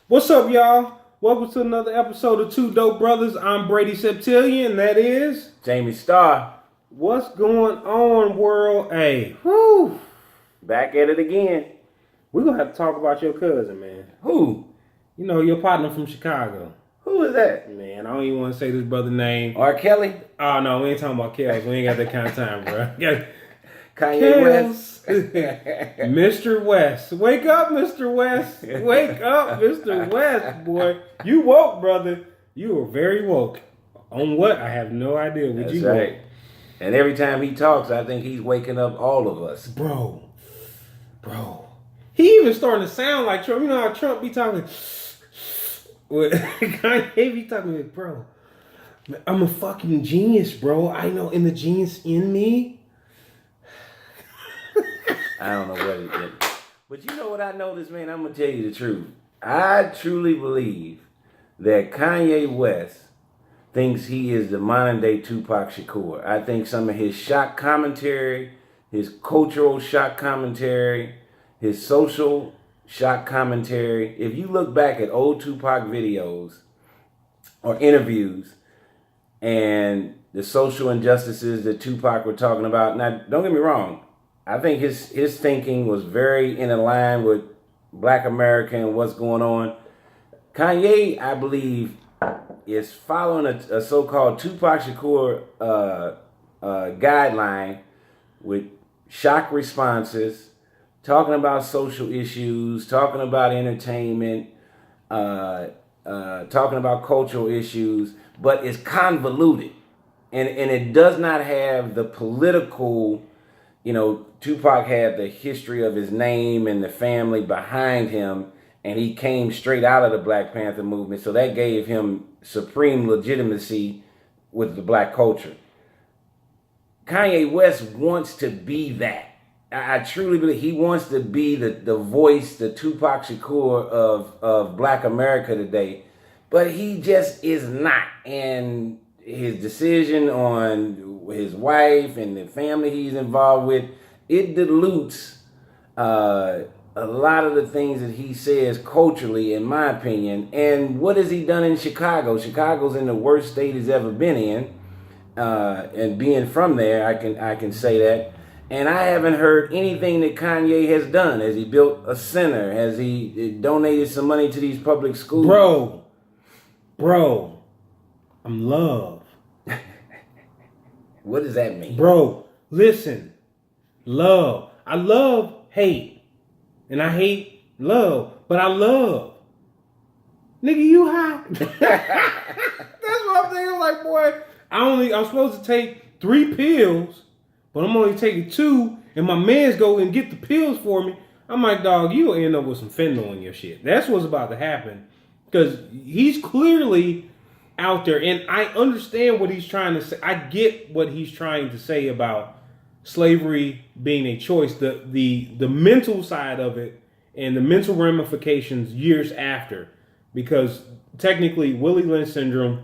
What's up, y'all? Welcome to another episode of Two Dope Brothers. I'm Brady Septillion, and that is Jamie Starr, what's going on, world. Hey, whew. back at it again. We're gonna have to talk about your cousin, man. Who? You know, your partner from Chicago. Who is that? Man, I don't even want to say this brother's name. R. Kelly? Oh no, we ain't talking about Kels. We ain't got that kind of time, bro. Kanye West? Mr. West. Wake up, Mr. West. Wake up, Mr. West, boy. You woke, brother. You were very woke. On what? I have no idea. What That's you right. woke. And every time he talks, I think he's waking up all of us. Bro. He even starting to sound like Trump. You know how Trump be talking? Kanye be talking like, bro, I'm a fucking genius, bro. I know in the genius in me. I don't know what it is. But you know what I noticed, man? I'm going to tell you the truth. I truly believe that Kanye West thinks he is the modern day Tupac Shakur. I think some of his shock commentary, his cultural shock commentary, his social shock commentary. If you look back at old Tupac videos or interviews and the social injustices that Tupac were talking about, now don't get me wrong, I think his thinking was very in line with Black America and what's going on. Kanye, I believe, is following a so-called Tupac Shakur guideline with shock responses, talking about social issues, talking about entertainment, talking about cultural issues, but it's convoluted. And it does not have the political, Tupac had the history of his name and the family behind him, and he came straight out of the Black Panther movement, so that gave him supreme legitimacy with the black culture. Kanye West wants to be that. I truly believe he wants to be the voice, the Tupac Shakur of Black America today, but he just is not. And his decision on his wife and the family he's involved with, it dilutes a lot of the things that he says culturally, in my opinion. And what has he done in Chicago? Chicago's in the worst state he's ever been in. And being from there, I can say that. And I haven't heard anything that Kanye has done. Has he built a center? Has he donated some money to these public schools? Bro, I'm love. What does that mean? Bro, listen. Love. I love hate. And I hate love. But I love. Nigga, you high? That's what I'm thinking. Like, boy, I'm supposed to take 3 pills, but I'm only taking 2, and my mans go and get the pills for me. I'm like, dog, you'll end up with some fentanyl in your shit. That's what's about to happen. Because he's clearly out there, and I understand what he's trying to say. I get what he's trying to say about slavery being a choice, the mental side of it, and the mental ramifications years after. Because technically, Willie Lynch syndrome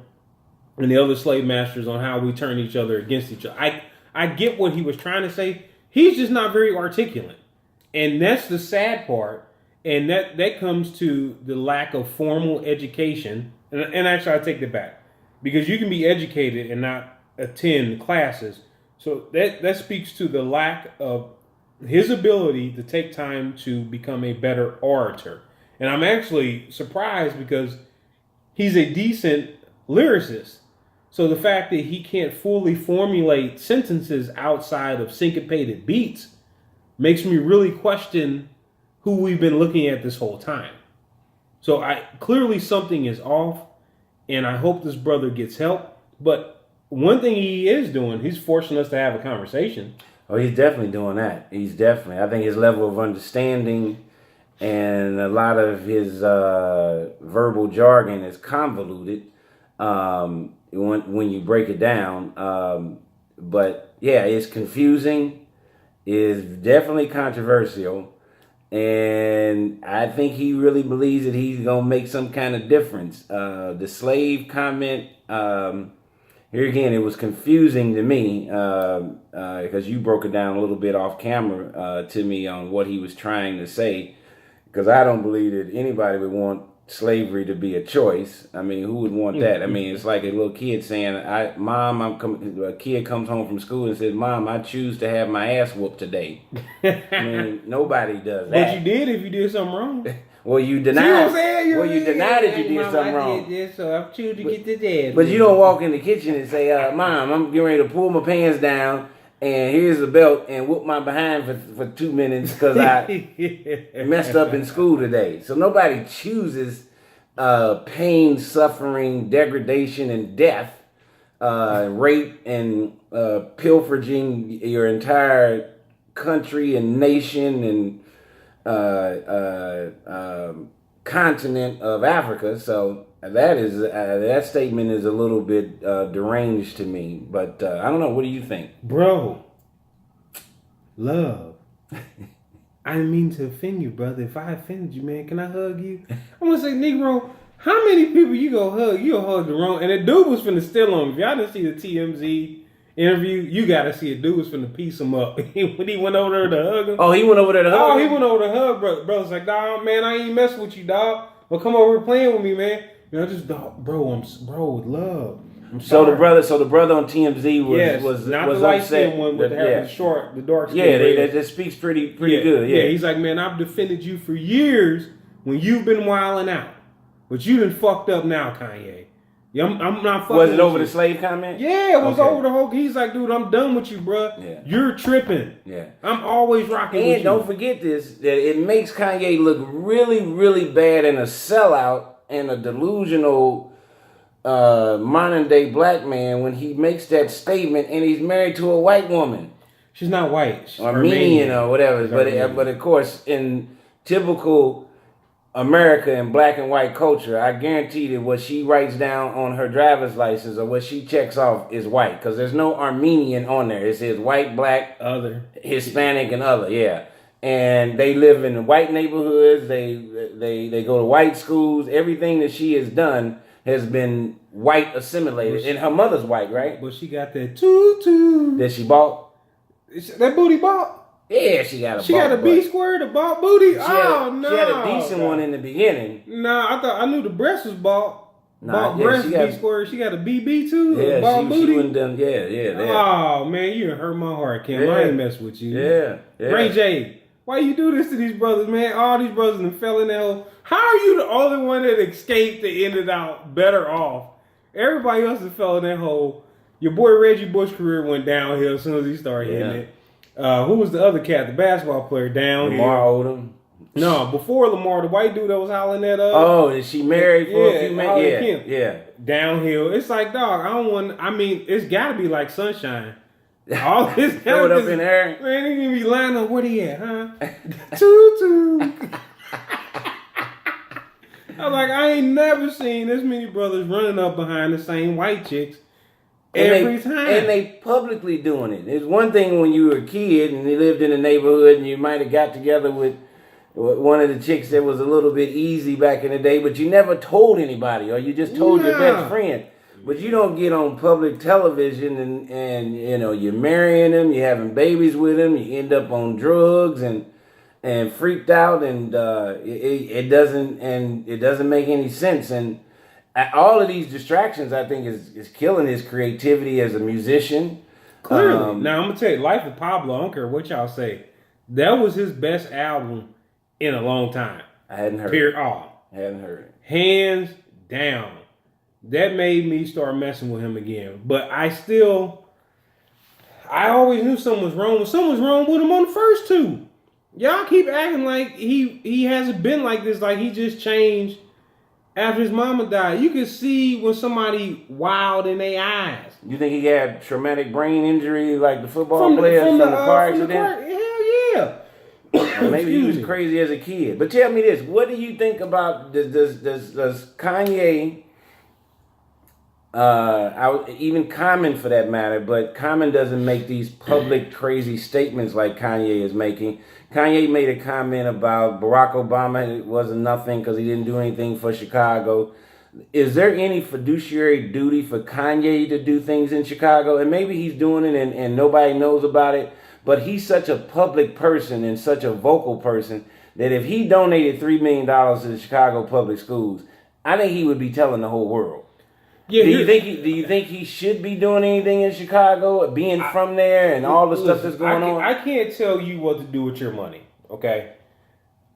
and the other slave masters on how we turn each other against each other. I get what he was trying to say. He's just not very articulate. And that's the sad part. And that comes to the lack of formal education. And actually, I take that back. Because you can be educated and not attend classes. So that speaks to the lack of his ability to take time to become a better orator. And I'm actually surprised because he's a decent lyricist. So the fact that he can't fully formulate sentences outside of syncopated beats makes me really question who we've been looking at this whole time. So clearly something is off, and I hope this brother gets help. But one thing he is doing, he's forcing us to have a conversation. Oh, he's definitely doing that. I think his level of understanding and a lot of his verbal jargon is convoluted when you break it down. But yeah, it's confusing, is definitely controversial, and I think he really believes that he's gonna make some kind of difference. The slave comment, here again, it was confusing to me because you broke it down a little bit off camera to me on what he was trying to say. Because I don't believe that anybody would want slavery to be a choice. I mean, who would want that? I mean, it's like a little kid saying, a kid comes home from school and says, Mom, I choose to have my ass whooped today. I mean, nobody does that. But you did if you did something wrong. Well, you denied. Well, you denied that you did something wrong. I did this, so I choose to get the dad. But you don't walk in the kitchen and say, Mom, I'm getting ready to pull my pants down, and here's a belt, and whoop my behind for 2 minutes because I messed up in school today. So nobody chooses pain, suffering, degradation, and death, rape, and pilfering your entire country and nation and continent of Africa. So that statement is a little bit deranged to me. But I don't know. What do you think, bro? Love. I didn't mean to offend you, brother. If I offended you, man, can I hug you? I'm gonna say, Negro, how many people you gonna hug? You gonna hug the wrong. And the dude was finna steal him. If y'all didn't see the TMZ interview, you gotta see it. Dude was finna piece him up when he went over there to hug him. Oh, he went over there to hug him? He went over to hug, bro. Bro's like, dog, man, I ain't messing with you, dog. But come over here playing with me, man. You know, just dog, bro, with love. So the brother on TMZ was not was the light upset. skin one with the dark skin. Yeah, that speaks pretty good. Yeah, he's like, man, I've defended you for years when you've been wilding out, but you done fucked up now, Kanye. I'm not fucking. Was it over the slave comment? Yeah, it was over the whole. He's like, dude, I'm done with you, bro. Yeah. You're tripping. Yeah, I'm always rocking with you. And don't forget this: that it makes Kanye look really, really bad and a sellout and a delusional modern day black man when he makes that statement and he's married to a white woman. She's not white. She's Armenian or whatever. But of course, in typical America and black and white culture, I guarantee that what she writes down on her driver's license or what she checks off is white, because there's no Armenian on there. It says white, black, other, Hispanic, and other. Yeah. And they live in white neighborhoods. They go to white schools. Everything that she has done has been white assimilated. And her mother's white, right? But she got that tutu that she bought. That booty bought. Yeah, she got a. She got a B square, the bought booty. No, she had a decent one in the beginning. Nah, I knew the breast was bought. Bought breast B square. She got a BB too. Yeah, bought booty. She wouldn't done. Yeah. Oh man, you done hurt my heart, Kim. I ain't mess with you. Yeah. Ray J, why you do this to these brothers, man? All these brothers done fell in that hole. How are you the only one that escaped and ended out better off? Everybody else has fell in that hole. Your boy Reggie Bush's career went downhill as soon as he started hitting it. Who was the other cat, the basketball player, downhill? Lamar Odom. No, before Lamar, the white dude that was hollering at us. Oh, is she married for a few minutes? Yeah. Downhill. It's like, dog, it's got to be like Sunshine. All this throw it up in there. Man, they gonna be lying on where he at, huh? Tutu. I'm like, I ain't never seen this many brothers running up behind the same white chicks every time. And they publicly doing it. It's one thing when you were a kid and you lived in a neighborhood and you might have got together with one of the chicks that was a little bit easy back in the day, but you never told anybody, or you just told your best friend. But you don't get on public television and you know, you're marrying them, you're having babies with them, you end up on drugs and freaked out, and it doesn't make any sense. And all of these distractions, I think, is killing his creativity as a musician. Clearly. Now I'm gonna tell you, Life of Pablo, I don't care what y'all say, that was his best album in a long time. I hadn't heard it. I hadn't heard it. Hands down. That made me start messing with him again. But I always knew something was wrong. Something was wrong with him on the first two. Y'all keep acting like he hasn't been like this, like he just changed after his mama died. You can see when somebody wild in their eyes. You think he had traumatic brain injury like the football players from the car accident? Hell yeah. Maybe he was crazy as a kid. But tell me this, what do you think about does Kanye, even Common for that matter, but Common doesn't make these public crazy statements like Kanye is making. Kanye made a comment about Barack Obama. It wasn't nothing because he didn't do anything for Chicago. Is there any fiduciary duty for Kanye to do things in Chicago? And maybe he's doing it and nobody knows about it. But he's such a public person and such a vocal person that if he donated $3 million to the Chicago public schools, I think he would be telling the whole world. Yeah, do you think he should be doing anything in Chicago, being from there, and all the stuff that's going on? I can't tell you what to do with your money. Okay,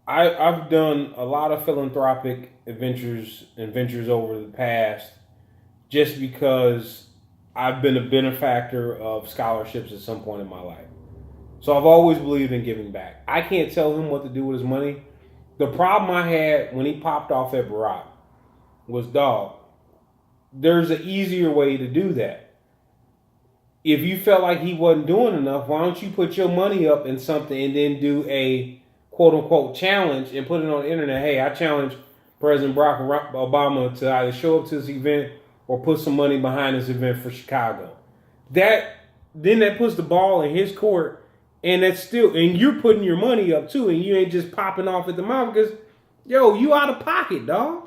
I've done a lot of philanthropic ventures over the past, just because I've been a benefactor of scholarships at some point in my life. So I've always believed in giving back. I can't tell him what to do with his money. The problem I had when he popped off at Barack was, dog, there's an easier way to do that. If you felt like he wasn't doing enough, why don't you put your money up in something and then do a quote-unquote challenge and put it on the internet? Hey, I challenge President Barack Obama to either show up to this event or put some money behind this event for Chicago. That puts the ball in his court, and you're putting your money up too, and you ain't just popping off at the mouth because, yo, you out of pocket, dog.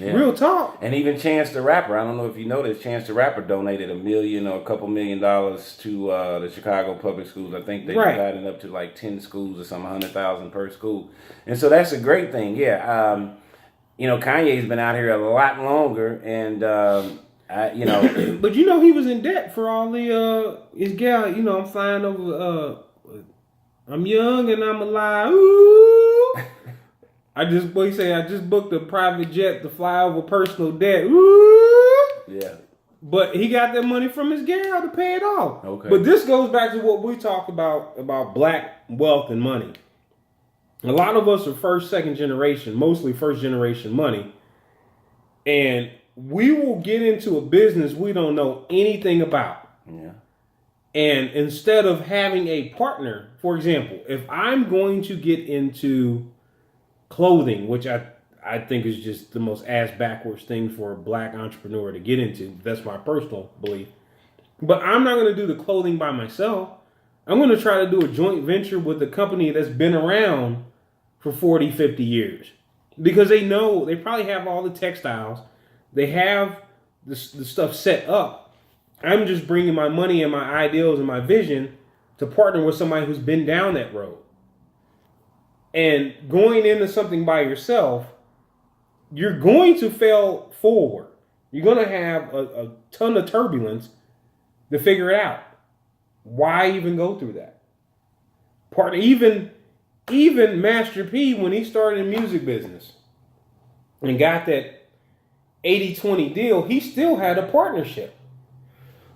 Yeah. Real talk. And even Chance the Rapper, I don't know if you know this, Chance the Rapper donated $1 million or a couple $1 million to the Chicago public schools. I think they divided up to like 10 schools or something, 100,000 per school. And so that's a great thing. Yeah. Kanye's been out here a lot longer, and but he was in debt for all the his gal. I'm flying over. I'm young and I'm alive. Ooh. I just booked a private jet to fly over personal debt. Ooh. Yeah. But he got that money from his gal to pay it off. Okay. But this goes back to what we talked about black wealth and money. A lot of us are first, second generation, mostly first generation money. And we will get into a business we don't know anything about. Yeah. And instead of having a partner, for example, if I'm going to get into clothing, which I think is just the most ass backwards thing for a black entrepreneur to get into. That's my personal belief. But I'm not going to do the clothing by myself. I'm going to try to do a joint venture with a company that's been around for 40, 50 years. Because they probably have all the textiles. They have the stuff set up. I'm just bringing my money and my ideals and my vision to partner with somebody who's been down that road. And going into something by yourself, you're going to fail forward. You're going to have a ton of turbulence to figure it out. Why even go through that? Even Master P, when he started in music business and got that 80-20 deal, he still had a partnership.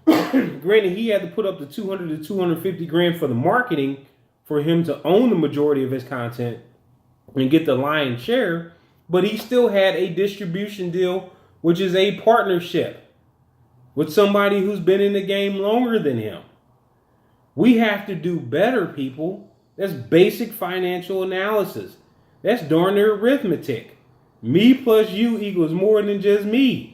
Granted, he had to put up the 200 to 250 grand for the marketing for him to own the majority of his content and get the lion's share, but he still had a distribution deal, which is a partnership with somebody who's been in the game longer than him. We have to do better, people. That's basic financial analysis. That's darn near arithmetic. Me plus you equals more than just me.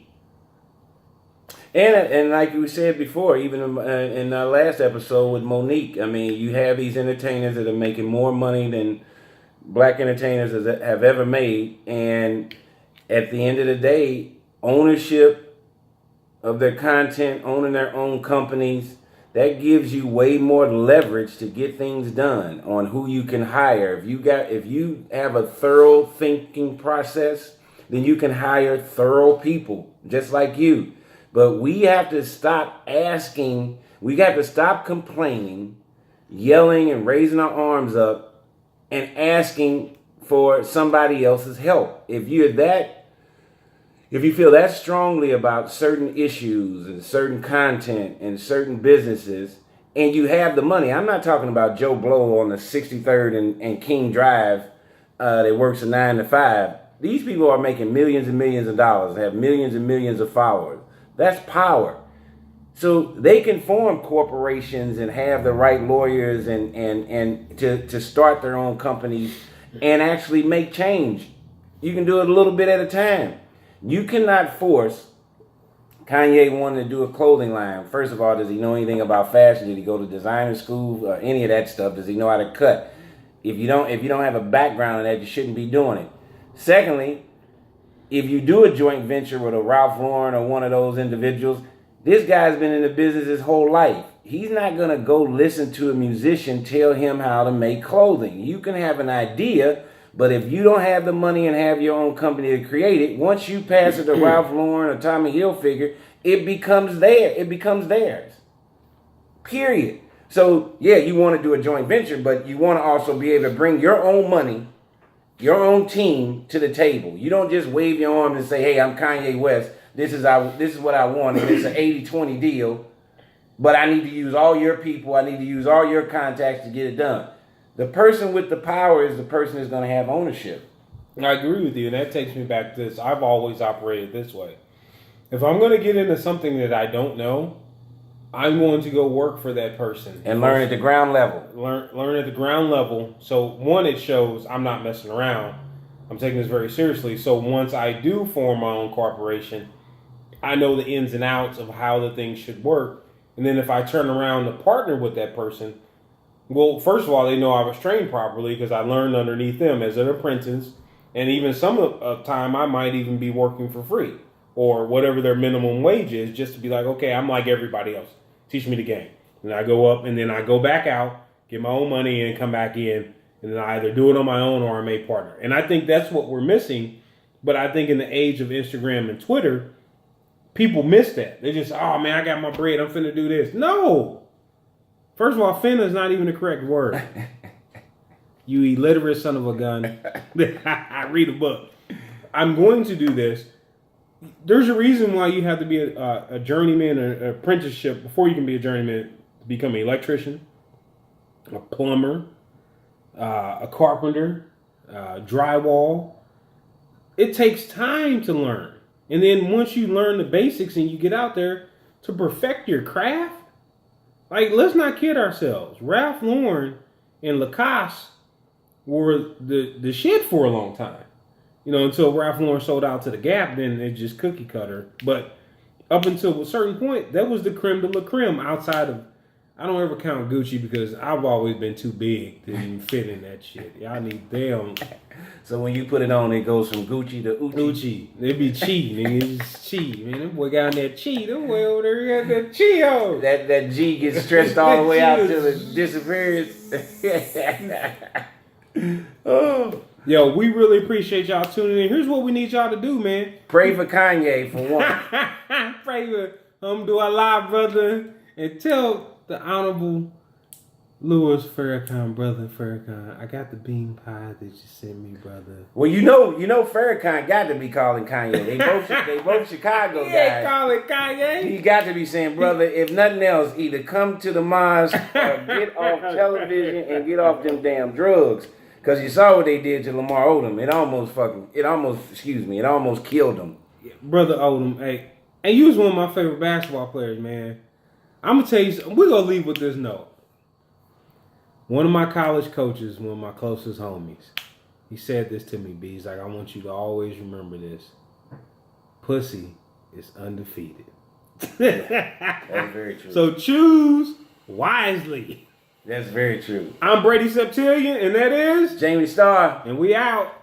And like you said before, even in our last episode with Monique, I mean, you have these entertainers that are making more money than black entertainers have ever made. And at the end of the day, ownership of their content, owning their own companies, that gives you way more leverage to get things done on who you can hire. If you have a thorough thinking process, then you can hire thorough people just like you. But we have to stop asking, we got to stop complaining, yelling and raising our arms up and asking for somebody else's help. If you feel that strongly about certain issues and certain content and certain businesses, and you have the money, I'm not talking about Joe Blow on the 63rd and King Drive that works a 9 to 5. These people are making millions and millions of dollars, have millions and millions of followers. That's power. So they can form corporations and have the right lawyers and to start their own companies and actually make change. You can do it a little bit at a time. You cannot force Kanye wanting to do a clothing line. First of all, does he know anything about fashion? Did he go to designer school or any of that stuff? Does he know how to cut? If you don't have a background in that, you shouldn't be doing it. Secondly, if you do a joint venture with a Ralph Lauren or one of those individuals, this guy's been in the business his whole life. he's not going to go listen to a musician tell him how to make clothing. You can have an idea, but if you don't have the money and have your own company to create it, once you pass it to Ralph Lauren or Tommy Hilfiger, it becomes theirs. Period. So, yeah, you want to do a joint venture, but you want to also be able to bring your own money, your own team to the table. You don't just wave your arms and say, hey, I'm Kanye West. This is what I want. And it's an 80-20 deal. But I need to use all your people. I need to use all your contacts to get it done. The person with the power is the person that's going to have ownership. I agree with you. And that takes me back to this. I've always operated this way. If I'm going to get into something that I don't know, I'm going to go work for that person. And learn at the ground level. Learn at the ground level. So, one, it shows I'm not messing around. I'm taking this very seriously. So, once I do form my own corporation, I know the ins and outs of how the thing should work. And then if I turn around to partner with that person, well, first of all, they know I was trained properly because I learned underneath them as an apprentice. And even some of time, I might even be working for free or whatever their minimum wage is, just to be like, okay, I'm like everybody else. Teach me the game. And I go up and then I go back out, get my own money and come back in. And then I either do it on my own or I'm a partner. And I think that's what we're missing. But I think in the age of Instagram and Twitter, people miss that. They just, oh man, I got my bread. I'm finna do this. No. First of all, finna is not even the correct word. You illiterate son of a gun. I read a book. I'm going to do this. There's a reason why you have to be a journeyman or an apprenticeship before you can be a journeyman to become an electrician, a plumber, a carpenter, drywall. It takes time to learn. And then once you learn the basics and you get out there to perfect your craft, like, let's not kid ourselves. Ralph Lauren and Lacoste were the shit for a long time. You know, until Ralph Lauren sold out to the Gap, then it just cookie cutter. But up until a certain point, that was the creme de la creme outside of, I don't ever count Gucci because I've always been too big to even fit in that shit. Y'all need them. So when you put it on, it goes from Gucci to Uchi. Gucci. It'd be Chi, nigga. It's Chi, man. That boy got on that Chi. That boy over there got that Chi-O. That G gets stretched all the way out till it disappears. Oh. Yo, we really appreciate y'all tuning in. Here's what we need y'all to do, man. Pray for Kanye for one. Pray for Alhamdulillah, brother. And tell the Honorable Louis Farrakhan, brother Farrakhan, I got the bean pie that you sent me, brother. Well, you know, Farrakhan got to be calling Kanye. They both Chicago guys. Yeah, calling Kanye. He got to be saying, brother, if nothing else, either come to the mosque or get off television and get off them damn drugs. Because you saw what they did to Lamar Odom. It almost killed him. Yeah, brother Odom, hey, and you was one of my favorite basketball players, man. I'm going to tell you something. We're going to leave with this note. One of my college coaches, one of my closest homies, he said this to me, B. He's like, I want you to always remember this. Pussy is undefeated. That's very true. So choose wisely. That's very true. I'm Brady Septillion, and that is Jamie Starr. And we out.